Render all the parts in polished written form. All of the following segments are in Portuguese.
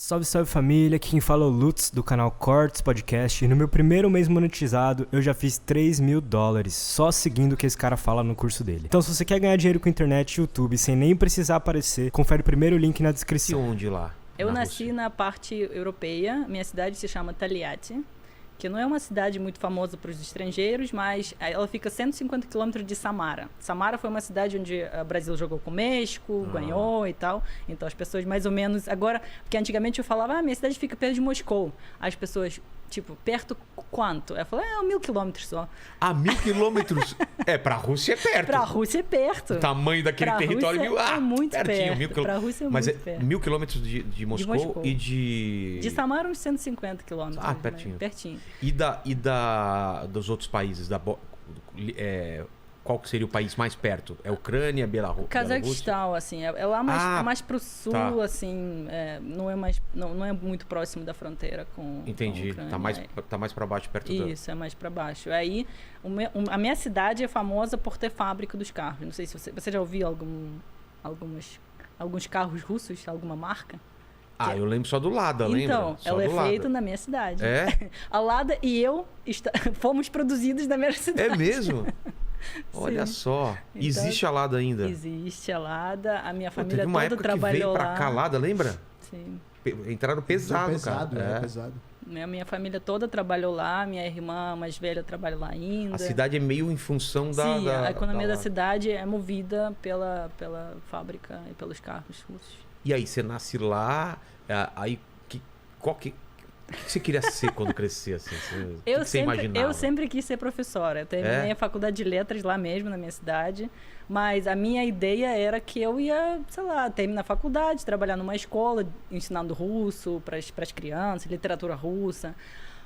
Salve, salve família, aqui quem fala é o Lutz do canal Cortes Podcast e no meu primeiro mês monetizado eu já fiz $3.000 só seguindo o que esse cara fala no curso dele. Então se você quer ganhar dinheiro com internet e YouTube sem nem precisar aparecer, confere o primeiro link na descrição. E onde lá? Eu nasci na parte europeia, minha cidade se chama Togliatti, que não é uma cidade muito famosa para os estrangeiros, mas ela fica a 150 km de Samara. Samara foi uma cidade onde o Brasil jogou com o México, ganhou e tal. Então as pessoas mais ou menos... Agora, porque antigamente eu falava, minha cidade fica perto de Moscou. As pessoas, tipo, perto quanto? Eu falei, 1.000 km só. 1.000 quilômetros? Pra Rússia é perto. Pra Rússia é perto. O tamanho daquele pra território Rússia é muito pertinho, perto. Pra Rússia é mas muito perto. 1.000 quilômetros de Moscou e de... De Samara uns 150 quilômetros. Pertinho. Né? Pertinho. E dos outros países? Qual que seria o país mais perto? É Ucrânia, Belarus? Cazaquistão, assim, é lá mais pro sul, tá. assim, não é muito próximo da fronteira com Entendi, com a Ucrânia. Tá mais para baixo, perto do... Isso, é mais para baixo. Aí, a minha cidade é famosa por ter fábrica dos carros. Não sei se você já ouviu alguns carros russos, alguma marca? Eu lembro só do Lada, lembra? Então, só ela é Lada. feita na minha cidade. É? A Lada e eu fomos produzidos na minha cidade. É mesmo? Olha só. Então, existe a Lada ainda? Existe a Lada. A minha família teve uma toda época trabalhou que veio lá. pra cá, Lada, lembra? Sim. Entraram pesado, cara. Pesado. A minha família toda trabalhou lá, minha irmã mais velha trabalha lá ainda. A cidade é meio em função Sim, da... a economia da Lada. cidade é movida pela fábrica e pelos carros russos. E aí, você nasce lá, aí o que você queria ser quando crescer? Assim? O que você imaginava? Eu sempre quis ser professora. Eu terminei a faculdade de letras lá mesmo, na minha cidade. Mas a minha ideia era que eu ia, sei lá, terminar a faculdade, trabalhar numa escola, ensinando russo para as crianças, literatura russa.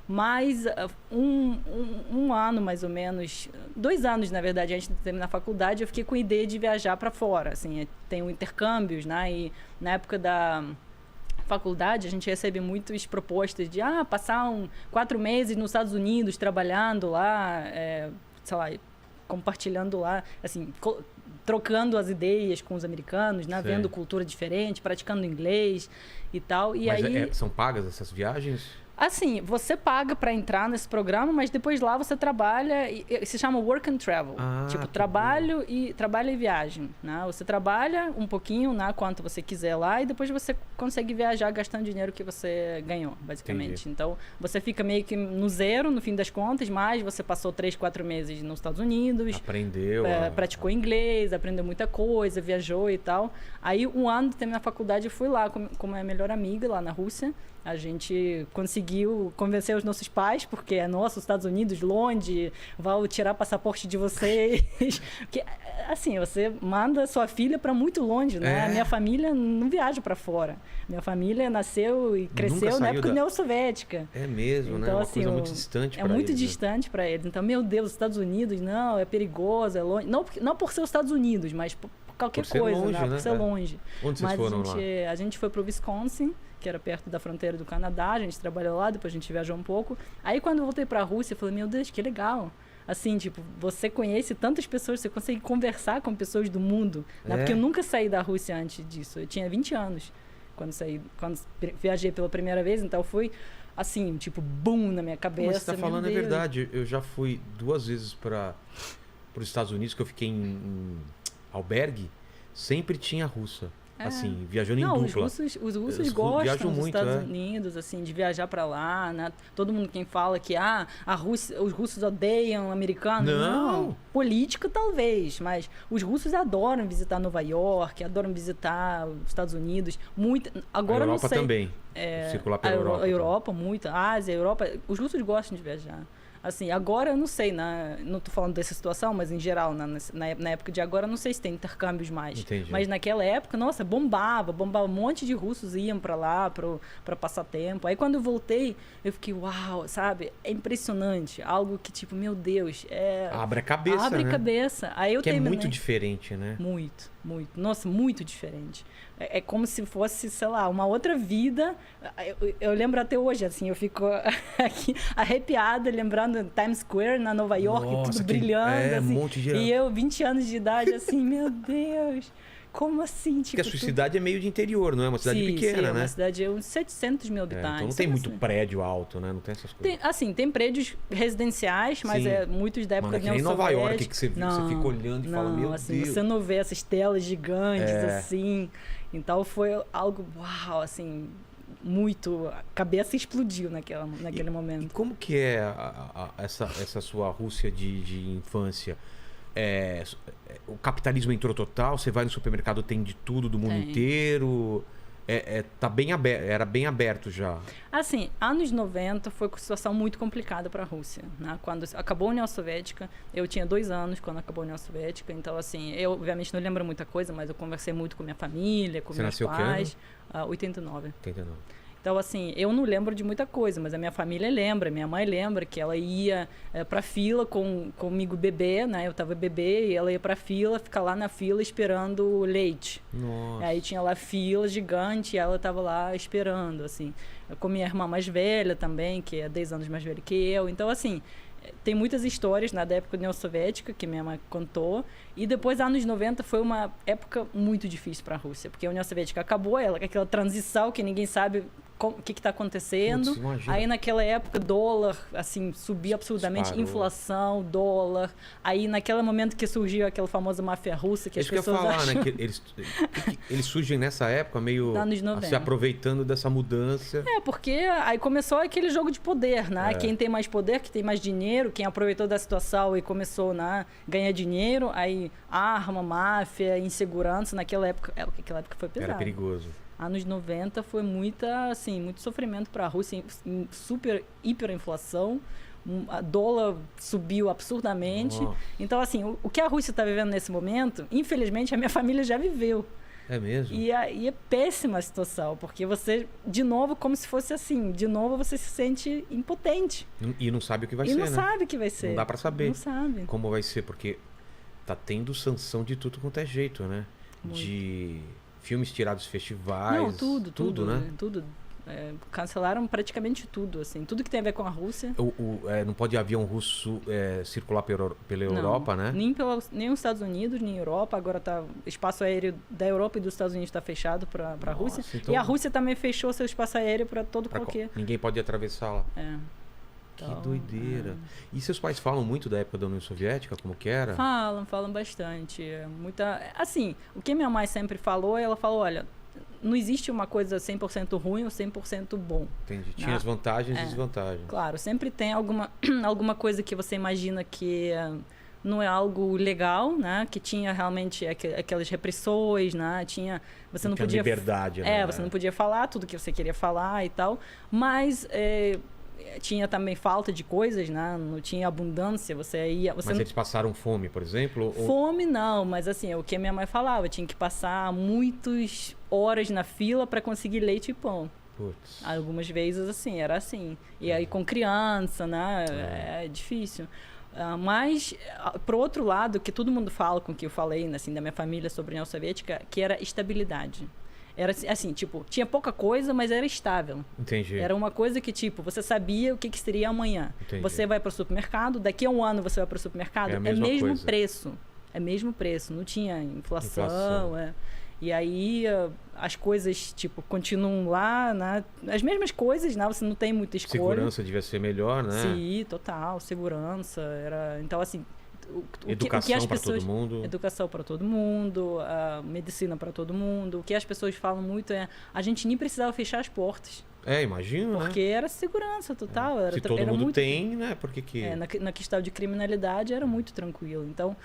Mas um ano, mais ou menos, 2 anos, na verdade, antes de terminar a faculdade, eu fiquei com a ideia de viajar para fora. Assim, tem intercâmbios, né? E na época da faculdade, a gente recebe muitas propostas de passar 4 meses nos Estados Unidos, trabalhando lá, sei lá, compartilhando lá, assim, trocando as ideias com os americanos, né? Vendo cultura diferente, praticando inglês e tal. E Mas aí são pagas essas viagens? Assim, você paga para entrar nesse programa, mas depois lá você trabalha, se chama work and travel. Tipo, trabalho e viagem, né? Você trabalha um pouquinho, né, quanto você quiser lá, e depois você consegue viajar gastando dinheiro que você ganhou, basicamente. Entendi. Então, você fica meio que no zero, no fim das contas, mas você passou 3, 4 meses nos Estados Unidos. Aprendeu. Praticou inglês, aprendeu muita coisa, viajou e tal. Aí, um ano de terminar a faculdade, eu fui lá com a minha melhor amiga, lá na Rússia. A gente conseguiu convencer os nossos pais, porque os Estados Unidos, longe, vão tirar passaporte de vocês. Porque, assim, você manda sua filha para muito longe, né? A minha família não viaja para fora. Minha família nasceu e cresceu na época União Soviética. É mesmo, então, né? Uma assim, coisa muito distante para eles. É muito distante para eles. Então, meu Deus, os Estados Unidos, não, é perigoso, é longe. Não por ser os Estados Unidos, mas por qualquer coisa, longe, né? Por ser longe. Onde vocês foram lá? A gente foi para o Wisconsin, que era perto da fronteira do Canadá, a gente trabalhou lá, depois a gente viajou um pouco. Aí quando eu voltei para a Rússia, eu falei, meu Deus, que legal. Assim, tipo, você conhece tantas pessoas, você consegue conversar com pessoas do mundo. Né? Porque eu nunca saí da Rússia antes disso. Eu tinha 20 anos quando viajei pela primeira vez, então foi assim, tipo, boom na minha cabeça. Mas você tá falando é verdade. Eu já fui 2 vezes para os Estados Unidos, que eu fiquei em albergue, sempre tinha russa. Assim, viajando em dupla. Os russos gostam dos muito, Estados Unidos, assim, de viajar para lá, né? Todo mundo quem fala que a Rússia, os russos odeiam americanos. Não. Política talvez, mas os russos adoram visitar Nova York, adoram visitar os Estados Unidos. Agora a Europa não sei. Também. Circular pela Europa. A Europa, muito. A Ásia, a Europa. Os russos gostam de viajar. Assim, agora eu não sei, não tô falando dessa situação, mas em geral, na época de agora, eu não sei se tem intercâmbios mais. Entendi. Mas naquela época, nossa, bombava, um monte de russos iam para lá para passar tempo. Aí quando eu voltei, eu fiquei, uau, sabe? É impressionante, algo que tipo, meu Deus, abre a cabeça, Abre a cabeça. Aí eu terminei... é muito diferente, né? Muito. Nossa, muito diferente. É como se fosse, sei lá, uma outra vida. Eu lembro até hoje, assim, eu fico aqui arrepiada, lembrando Times Square, na Nova York, tudo brilhando. Assim, um monte de... E eu, 20 anos de idade, assim, meu Deus. como assim? Tipo, porque a sua cidade é meio de interior, não é? Uma cidade pequena, né? É uma cidade de uns 700 mil habitantes. Então não tem muito prédio alto, né? Não tem essas coisas. Tem prédios residenciais, mas muitos da época da União Soviética. Nova York, que você fica olhando e fala, meu assim, Deus. Você não vê essas telas gigantes, assim. Então foi algo, uau, assim, muito... A cabeça explodiu naquele momento. E como que é essa sua Rússia de infância? O capitalismo entrou total? Você vai no supermercado, tem de tudo do mundo inteiro? Tá bem aberto, era bem aberto já. Assim, anos 90 foi uma situação muito complicada para a Rússia, né? Quando acabou a União Soviética, eu tinha 2 anos quando acabou a União Soviética, então assim, eu obviamente não lembro muita coisa, mas eu conversei muito com minha família, com meus pais. 89. Então, assim, eu não lembro de muita coisa, mas a minha família lembra, minha mãe lembra que ela ia pra fila comigo bebê, né? Eu tava bebê e ela ia pra fila, ficar lá na fila esperando leite. Nossa. Aí tinha lá fila gigante e ela tava lá esperando, assim. Com minha irmã mais velha também, que é 10 anos mais velha que eu. Então, assim, tem muitas histórias da época da União Soviética que minha mãe contou. E depois, anos 90, foi uma época muito difícil para a Rússia, porque a União Soviética acabou, aquela transição que ninguém sabe o que está acontecendo. Putz, aí naquela época dólar assim subia absurdamente, disparou. Inflação, dólar. Aí naquele momento que surgiu aquela famosa máfia russa que as pessoas que eu ia falar, acham... né? Que eles surgem nessa época meio se aproveitando dessa mudança. Porque aí começou aquele jogo de poder, né? Quem tem mais poder, que tem mais dinheiro, quem aproveitou da situação e começou, né, ganhar dinheiro, aí arma, máfia, insegurança. Naquela época foi pesado. Era perigoso. Anos 90 foi muito sofrimento para a Rússia, super hiperinflação, a dólar subiu absurdamente. Nossa. Então, assim, o que a Rússia está vivendo nesse momento, infelizmente, a minha família já viveu. É mesmo? E é péssima a situação, porque você, de novo, como se fosse assim, de novo você se sente impotente. E não sabe o que vai ser, né? E não sabe o que vai ser. Não dá para saber. Não sabe. Como vai ser, porque tá tendo sanção de tudo quanto é jeito, né? Muito. De filmes tirados de festivais. Não, tudo, né? Tudo. Cancelaram praticamente tudo, assim. Tudo que tem a ver com a Rússia. Não pode avião russo circular pela Europa, né? Nem os Estados Unidos, nem a Europa. Agora o espaço aéreo da Europa e dos Estados Unidos está fechado para a Rússia. Então... E a Rússia também fechou seu espaço aéreo para qualquer... Ninguém pode atravessar lá. Que Então, doideira. E seus pais falam muito da época da União Soviética, como que era? Falam bastante. Assim, o que minha mãe sempre falou, ela falou, olha, não existe uma coisa 100% ruim ou 100% bom. Entendi. Tinha as vantagens e desvantagens. Claro, sempre tem alguma coisa que você imagina que não é algo legal, né? Que tinha realmente aquelas repressões, né? Você não podia liberdade, né? Você não podia falar tudo que você queria falar e tal, mas tinha também falta de coisas, né? Não tinha abundância, mas eles passaram fome, por exemplo? Fome não, mas assim, o que a minha mãe falava, tinha que passar muitas horas na fila para conseguir leite e pão. Putz. Algumas vezes assim, era assim. E aí com criança, né? É difícil. Mas, pro outro lado, que todo mundo fala, com que eu falei, assim, da minha família sobre a União Soviética, que era estabilidade. Era assim, tipo, tinha pouca coisa, mas era estável. Entendi. Era uma coisa que, tipo, você sabia o que seria amanhã. Entendi. Você vai para o supermercado, daqui a um ano você vai para o supermercado, é mesmo preço. É mesmo preço, não tinha inflação. E aí as coisas, tipo, continuam lá, né? As mesmas coisas, né? Você não tem muita escolha. Segurança devia ser melhor, né? Sim, total, segurança. Então, assim... Educação para todo mundo. Educação para todo mundo, medicina para todo mundo. O que as pessoas falam muito a gente nem precisava fechar as portas. Imagino, porque era segurança total. Se todo mundo muito, tem, né? Por que... na questão de criminalidade era muito tranquilo. Então,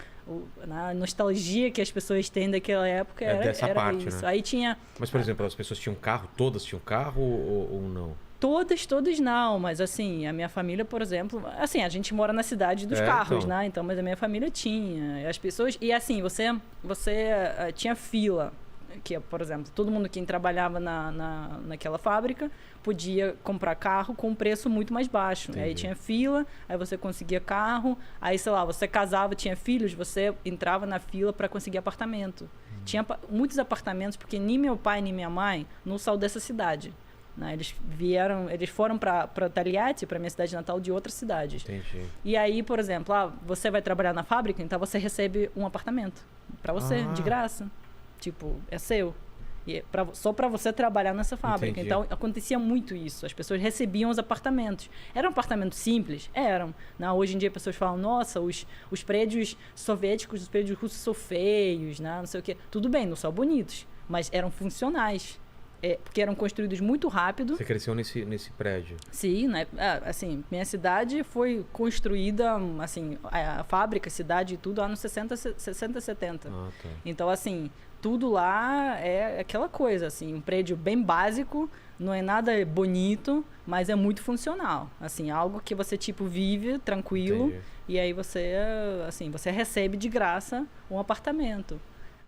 na nostalgia que as pessoas têm daquela época era parte, isso. Né? Aí tinha... Mas, por exemplo, as pessoas tinham carro? Todas tinham carro ou não? Todas não, mas assim, a minha família, por exemplo, assim, a gente mora na cidade dos carros, né? Então, mas a minha família tinha. As pessoas... E assim, você tinha fila, que, por exemplo, todo mundo quem trabalhava naquela fábrica podia comprar carro com um preço muito mais baixo. Aí tinha fila, aí você conseguia carro, aí, sei lá, você casava, tinha filhos, você entrava na fila para conseguir apartamento. Tinha muitos apartamentos, porque nem meu pai nem minha mãe não saiu dessa cidade. Né? Eles foram para Taliati, para minha cidade natal, de outras cidades. Entendi. E aí, por exemplo, você vai trabalhar na fábrica, então você recebe um apartamento para você, de graça. Tipo, é seu. E só para você trabalhar nessa fábrica. Entendi. Então, acontecia muito isso. As pessoas recebiam os apartamentos. Eram apartamentos simples? Eram. Né? Hoje em dia, as pessoas falam, nossa, os prédios soviéticos, os prédios russos são feios, né? Não sei o quê. Tudo bem, não são bonitos, mas eram funcionais. Porque eram construídos muito rápido. Você cresceu nesse prédio? Sim, né? Assim, minha cidade foi construída, assim, a fábrica, a cidade e tudo, anos 60, 70. Ah, tá. Então, assim, tudo lá é aquela coisa, assim, um prédio bem básico, não é nada bonito, mas é muito funcional. Assim, algo que você, tipo, vive tranquilo. Entendi. E aí você, assim, você recebe de graça um apartamento.